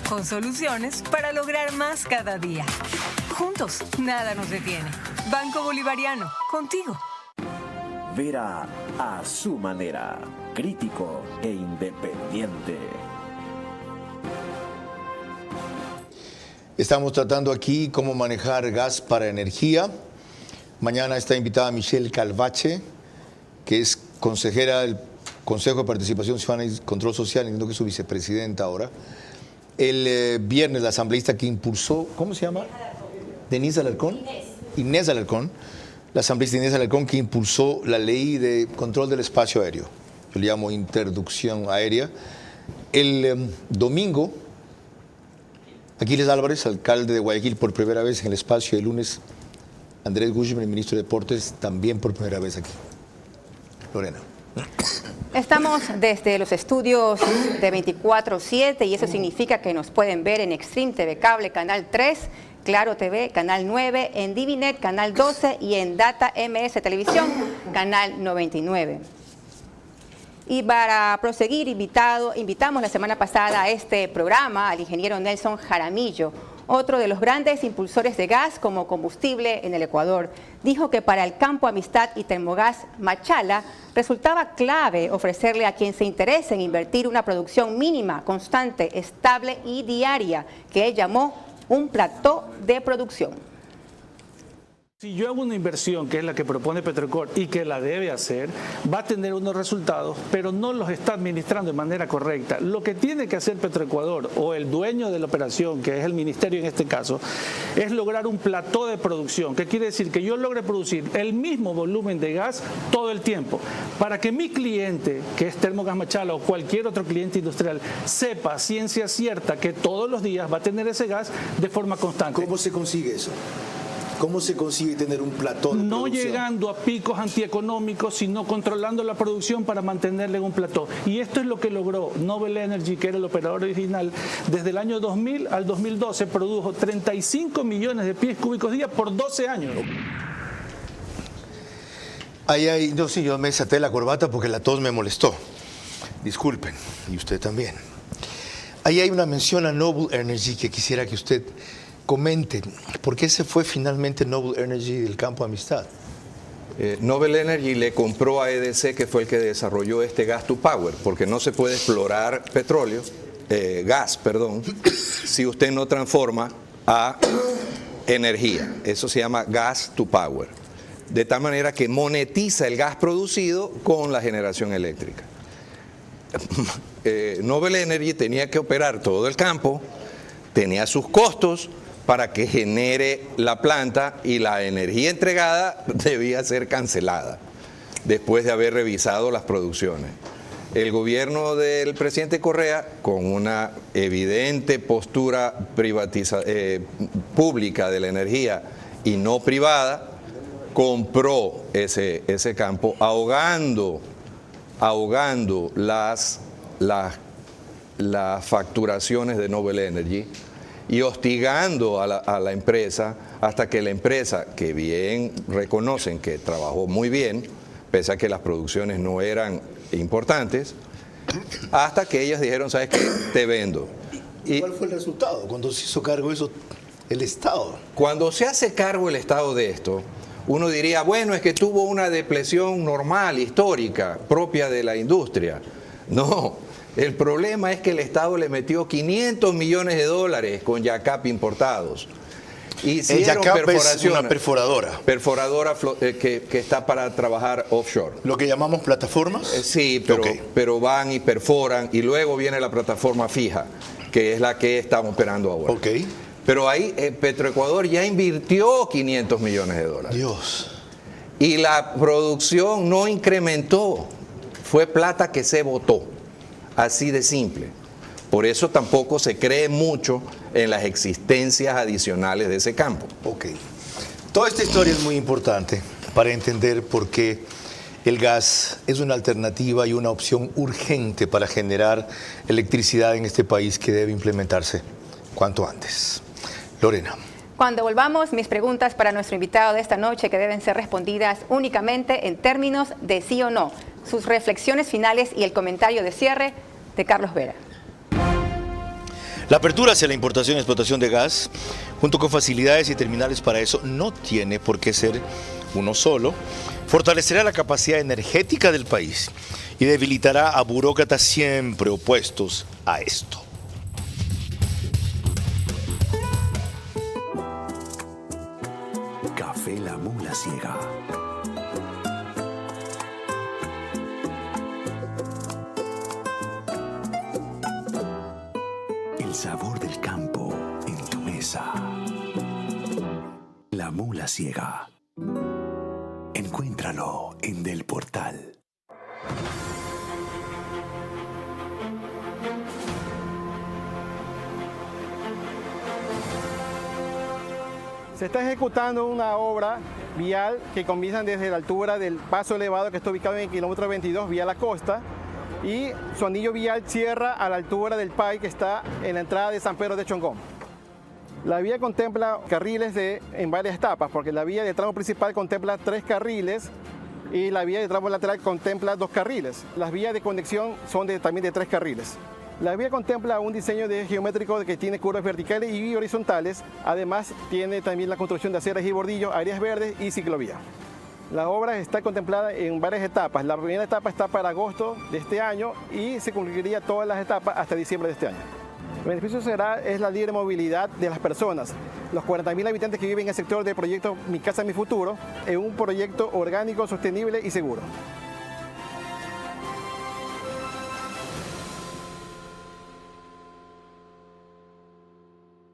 con soluciones para lograr más cada día. Juntos, nada nos detiene. Banco Bolivariano, contigo. Vera a su manera, crítico e independiente. Estamos tratando aquí cómo manejar gas para energía. Mañana está invitada Michelle Calvache, que es consejera del Consejo de Participación Ciudadana y Control Social, entiendo que es su vicepresidenta ahora. El viernes la asambleísta que impulsó, ¿cómo se llama? Denise Alarcón. Inés Alarcón. La asambleísta Inés Alarcón, que impulsó la ley de control del espacio aéreo. Yo le llamo interducción aérea. El domingo, Aquiles Álvarez, alcalde de Guayaquil por primera vez en el espacio. El lunes, Andrés Guzmán, el ministro de Deportes, también por primera vez aquí. Lorena. Estamos desde los estudios de 24/7 y eso significa que nos pueden ver en Extreme TV Cable, Canal 3, Claro TV, Canal 9, en Divinet, Canal 12 y en Data MS Televisión, Canal 99. Y para proseguir, invitamos la semana pasada a este programa al ingeniero Nelson Jaramillo, otro de los grandes impulsores de gas como combustible en el Ecuador. Dijo que para el Campo Amistad y Termogas Machala resultaba clave ofrecerle a quien se interese en invertir una producción mínima, constante, estable y diaria, que él llamó un plató de producción. Si yo hago una inversión, que es la que propone Petrocor y que la debe hacer, va a tener unos resultados, pero no los está administrando de manera correcta. Lo que tiene que hacer Petroecuador o el dueño de la operación, que es el ministerio en este caso, es lograr un plató de producción. ¿Qué quiere decir? Que yo logre producir el mismo volumen de gas todo el tiempo, para que mi cliente, que es Termogas Machala o cualquier otro cliente industrial, sepa ciencia cierta que todos los días va a tener ese gas de forma constante. ¿Cómo se consigue eso? ¿Cómo se consigue tener un plató de No producción? llegando a picos antieconómicos, sino controlando la producción para mantenerle en un plató. Y esto es lo que logró Noble Energy, que era el operador original. Desde el año 2000 al 2012 produjo 35 millones de pies cúbicos día por 12 años. No, sí, yo me desaté la corbata porque la tos me molestó. Disculpen, y usted también. Ahí hay una mención a Noble Energy que quisiera que usted comente. ¿Por qué se fue finalmente Noble Energy del campo Amistad? Noble Energy le compró a EDC, que fue el que desarrolló este gas to power, porque no se puede explorar gas, si usted no transforma a energía. Eso se llama gas to power. De tal manera que monetiza el gas producido con la generación eléctrica. Noble Energy tenía que operar todo el campo, tenía sus costos para que genere la planta y la energía entregada debía ser cancelada después de haber revisado las producciones. El gobierno del presidente Correa, con una evidente postura pública de la energía y no privada, compró ese campo ahogando las facturaciones de Noble Energy y hostigando a la empresa hasta que la empresa, que bien reconocen que trabajó muy bien, pese a que las producciones no eran importantes, hasta que ellas dijeron, ¿sabes qué? Te vendo. ¿Y cuál fue el resultado cuando se hizo cargo de eso el Estado? Cuando se hace cargo el Estado de esto, uno diría, bueno, es que tuvo una depresión normal, histórica, propia de la industria. No. El problema es que el Estado le metió 500 millones de dólares con Yacap importados. Hicieron es una perforadora. Perforadora que está para trabajar offshore. ¿Lo que llamamos plataformas? Sí, pero van y perforan y luego viene la plataforma fija, que es la que estamos operando ahora. Okay. Pero ahí Petroecuador ya invirtió 500 millones de dólares. Dios. Y la producción no incrementó. Fue plata que se botó. Así de simple. Por eso tampoco se cree mucho en las existencias adicionales de ese campo. Ok. Toda esta historia es muy importante para entender por qué el gas es una alternativa y una opción urgente para generar electricidad en este país que debe implementarse cuanto antes. Lorena. Cuando volvamos, mis preguntas para nuestro invitado de esta noche, que deben ser respondidas únicamente en términos de sí o no. Sus reflexiones finales y el comentario de cierre de Carlos Vera. La apertura hacia la importación y explotación de gas, junto con facilidades y terminales para eso, no tiene por qué ser uno solo. Fortalecerá la capacidad energética del país y debilitará a burócratas siempre opuestos a esto. Café La Mula Ciega. El sabor del campo en tu mesa. La Mula Ciega. Encuéntralo en Del Portal. Se está ejecutando una obra vial que comienza desde la altura del paso elevado que está ubicado en el kilómetro 22 vía la costa, y su anillo vial cierra a la altura del PAI que está en la entrada de San Pedro de Chongón. La vía contempla carriles en varias etapas, porque la vía de tramo principal contempla 3 carriles y la vía de tramo lateral contempla 2 carriles. Las vías de conexión son también de 3 carriles. La vía contempla un diseño geométrico que tiene curvas verticales y horizontales. Además, tiene también la construcción de aceras y bordillos, áreas verdes y ciclovía. La obra está contemplada en varias etapas. La primera etapa está para agosto de este año y se concluiría todas las etapas hasta diciembre de este año. El beneficio es la libre movilidad de las personas. Los 40.000 habitantes que viven en el sector del proyecto Mi Casa, Mi Futuro, en un proyecto orgánico, sostenible y seguro.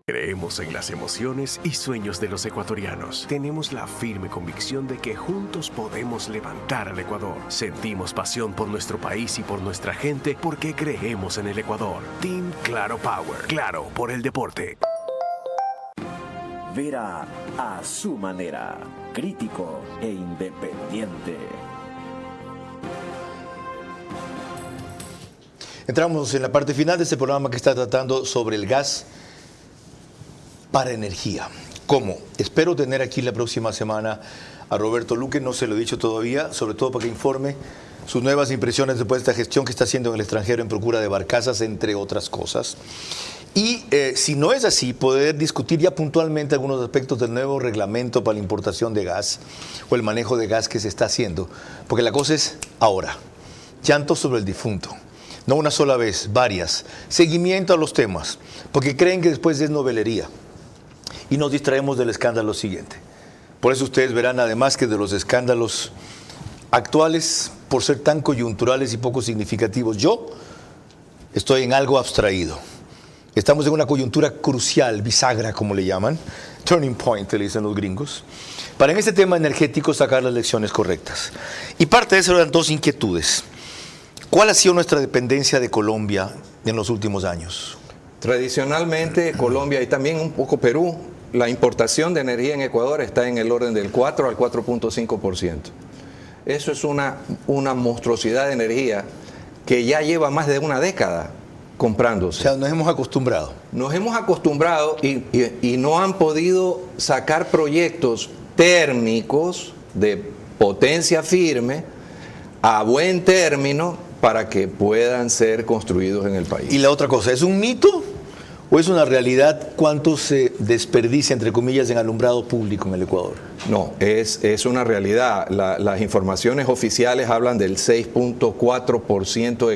Creemos en las emociones y sueños de los ecuatorianos. Tenemos la firme convicción de que juntos podemos levantar al Ecuador. Sentimos pasión por nuestro país y por nuestra gente porque creemos en el Ecuador. Team Claro Power. Claro por el deporte. Vera a su manera. Crítico e independiente. Entramos en la parte final de este programa que está tratando sobre el gas para energía. ¿Cómo? Espero tener aquí la próxima semana a Roberto Luque, no se lo he dicho todavía, sobre todo para que informe sus nuevas impresiones después de esta gestión que está haciendo en el extranjero en procura de barcazas, entre otras cosas. Y si no es así, poder discutir ya puntualmente algunos aspectos del nuevo reglamento para la importación de gas o el manejo de gas que se está haciendo. Porque la cosa es ahora, llanto sobre el difunto. No una sola vez, varias. Seguimiento a los temas, porque creen que después es novelería. Y nos distraemos del escándalo siguiente. Por eso ustedes verán además que de los escándalos actuales, por ser tan coyunturales y poco significativos, yo estoy en algo abstraído. Estamos en una coyuntura crucial, bisagra como le llaman, turning point, le dicen los gringos, para en este tema energético sacar las lecciones correctas. Y parte de eso eran dos inquietudes. ¿Cuál ha sido nuestra dependencia de Colombia en los últimos años? Tradicionalmente Colombia y también un poco Perú, la importación de energía en Ecuador está en el orden del 4 al 4.5%. Eso es una monstruosidad de energía que ya lleva más de una década comprándose. O sea, nos hemos acostumbrado. Nos hemos acostumbrado y no han podido sacar proyectos térmicos de potencia firme a buen término para que puedan ser construidos en el país. Y la otra cosa, ¿es un mito o es una realidad cuánto se desperdicia, entre comillas, en alumbrado público en el Ecuador? No, es una realidad. Las informaciones oficiales hablan del 6.4%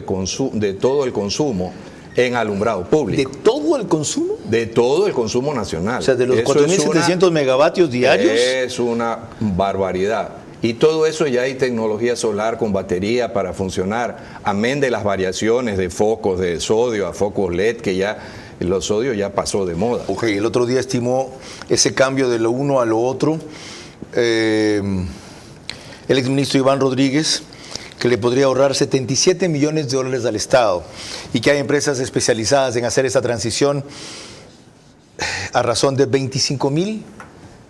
de todo el consumo en alumbrado público. ¿De todo el consumo? De todo el consumo nacional. O sea, de los 4.700 megavatios diarios. Es una barbaridad. Y todo eso ya hay tecnología solar con batería para funcionar, amén de las variaciones de focos de sodio a focos LED, que ya los sodio ya pasó de moda. Ok, el otro día estimó ese cambio de lo uno a lo otro el exministro Iván Rodríguez, que le podría ahorrar 77 millones de dólares al Estado y que hay empresas especializadas en hacer esa transición a razón de 25,000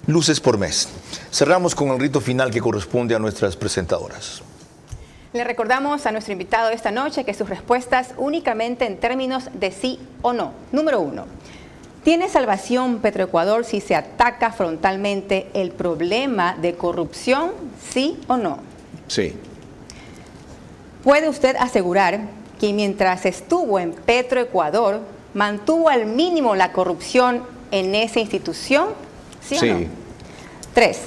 luces por mes. Cerramos con el rito final que corresponde a nuestras presentadoras. Le recordamos a nuestro invitado esta noche que sus respuestas únicamente en términos de sí o no. Número 1. ¿Tiene salvación Petroecuador si se ataca frontalmente el problema de corrupción, sí o no? Sí. ¿Puede usted asegurar que mientras estuvo en Petroecuador mantuvo al mínimo la corrupción en esa institución? ¿Sí o no? 3.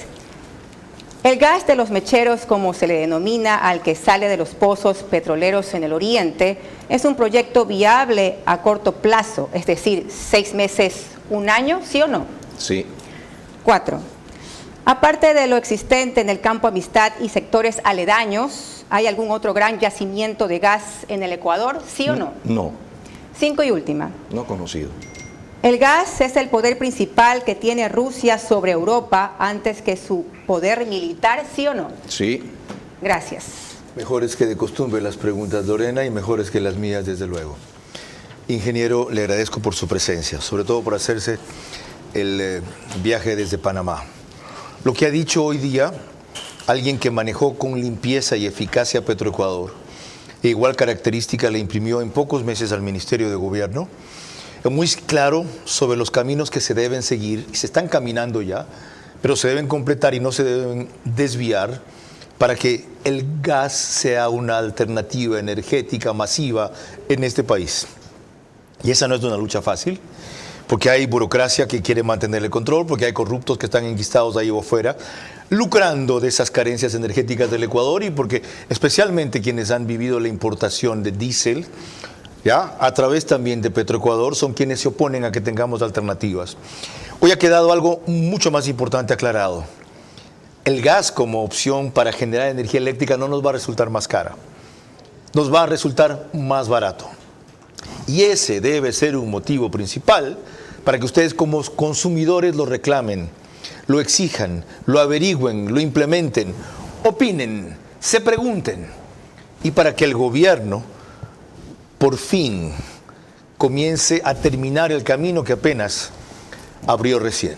El gas de los mecheros, como se le denomina al que sale de los pozos petroleros en el oriente, es un proyecto viable a corto plazo, es decir, 6 meses, 1 año, ¿sí o no? Sí. 4. Aparte de lo existente en el campo Amistad y sectores aledaños, ¿hay algún otro gran yacimiento de gas en el Ecuador, sí o no? No. 5 y última. No conocido. El gas es el poder principal que tiene Rusia sobre Europa antes que su poder militar, ¿sí o no? Sí. Gracias. Mejores que de costumbre las preguntas, Lorena, y mejores que las mías, desde luego. Ingeniero, le agradezco por su presencia, sobre todo por hacerse el viaje desde Panamá. Lo que ha dicho hoy día alguien que manejó con limpieza y eficacia Petroecuador, e igual característica le imprimió en pocos meses al Ministerio de Gobierno, es muy claro sobre los caminos que se deben seguir, y se están caminando ya, pero se deben completar y no se deben desviar para que el gas sea una alternativa energética masiva en este país. Y esa no es una lucha fácil, porque hay burocracia que quiere mantener el control, porque hay corruptos que están enquistados ahí o fuera, lucrando de esas carencias energéticas del Ecuador, y porque especialmente quienes han vivido la importación de diésel ¿ya? A través también de Petroecuador, son quienes se oponen a que tengamos alternativas. Hoy ha quedado algo mucho más importante aclarado. El gas como opción para generar energía eléctrica no nos va a resultar más cara, nos va a resultar más barato. Y ese debe ser un motivo principal para que ustedes como consumidores lo reclamen, lo exijan, lo averigüen, lo implementen, opinen, se pregunten, y para que el gobierno por fin comience a terminar el camino que apenas abrió recién.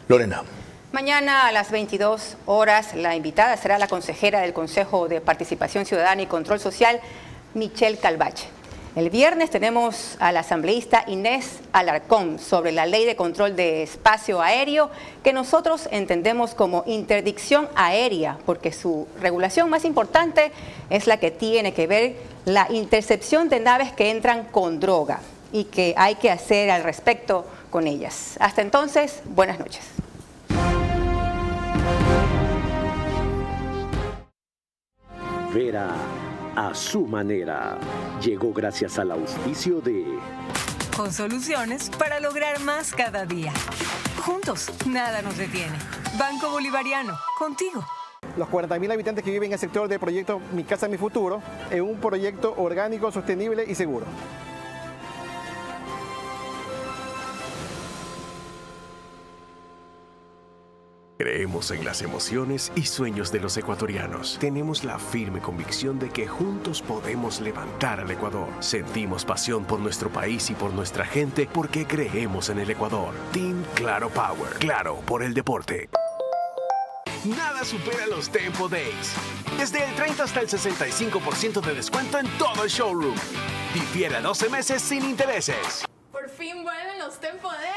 Lorena. Mañana a las 22 horas la invitada será la consejera del Consejo de Participación Ciudadana y Control Social, Michelle Calvache. El viernes tenemos a la asambleísta Inés Alarcón sobre la ley de control de espacio aéreo, que nosotros entendemos como interdicción aérea, porque su regulación más importante es la que tiene que ver la intercepción de naves que entran con droga y que hay que hacer al respecto con ellas. Hasta entonces, buenas noches. Vera a su manera. Llegó gracias al auspicio de... Con soluciones para lograr más cada día. Juntos, nada nos detiene. Banco Bolivariano, contigo. Los 40.000 habitantes que viven en el sector del proyecto Mi Casa, Mi Futuro, en un proyecto orgánico, sostenible y seguro. Creemos en las emociones y sueños de los ecuatorianos. Tenemos la firme convicción de que juntos podemos levantar al Ecuador. Sentimos pasión por nuestro país y por nuestra gente porque creemos en el Ecuador. Team Claro Power. Claro por el deporte. Nada supera los Tempo Days. Desde el 30 hasta el 65% de descuento en todo el showroom. Difiere a 12 meses sin intereses. Por fin vuelven los Tempo Days.